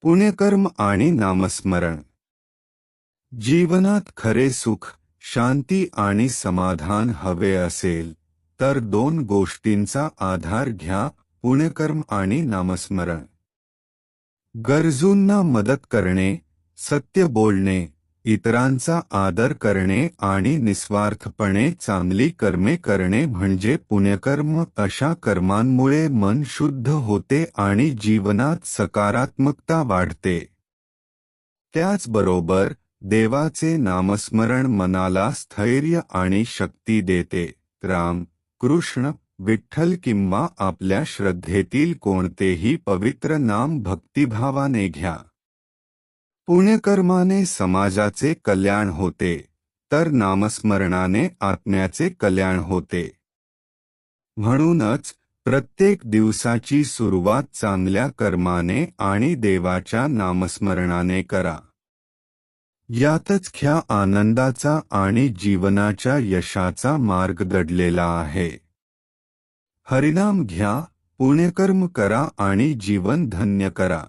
पुण्यकर्म आणि नामस्मरण. जीवनात खरे सुख, शांती आणि समाधान हवे असेल तर दोन गोष्टींचा आधार घ्या, पुण्यकर्म आणि नामस्मरण. गरजूंना मदत करणे, सत्य बोलणे, इतरांचा आदर करणे आणि निस्वार्थपणे चांगली कर्मे करणे म्हणजे पुण्यकर्म. अशा कर्मांमुळे मन शुद्ध होते आणि जीवनात सकारात्मकता वाढते. त्याचबरोबर देवाचे नामस्मरण मनाला स्थैर्य आणि शक्ती देते. राम, कृष्ण, विठ्ठल किंवा आपल्या श्रद्धेतील कोणतेही पवित्र नाम भक्तिभावाने घ्या. पुण्यकर्माने समाजाचे कल्याण होते, तर नामस्मरणाने आत्म्याचे कल्याण होते. म्हणूनच प्रत्येक दिवसाची सुरुवात चांगल्या कर्माने आणि देवाच्या नामस्मरणाने करा. यातच ख्या आनंदाचा आणि जीवनाच्या यशाचा मार्ग दडलेला आहे. हरिनाम घ्या, पुण्यकर्म करा आणि जीवन धन्य करा.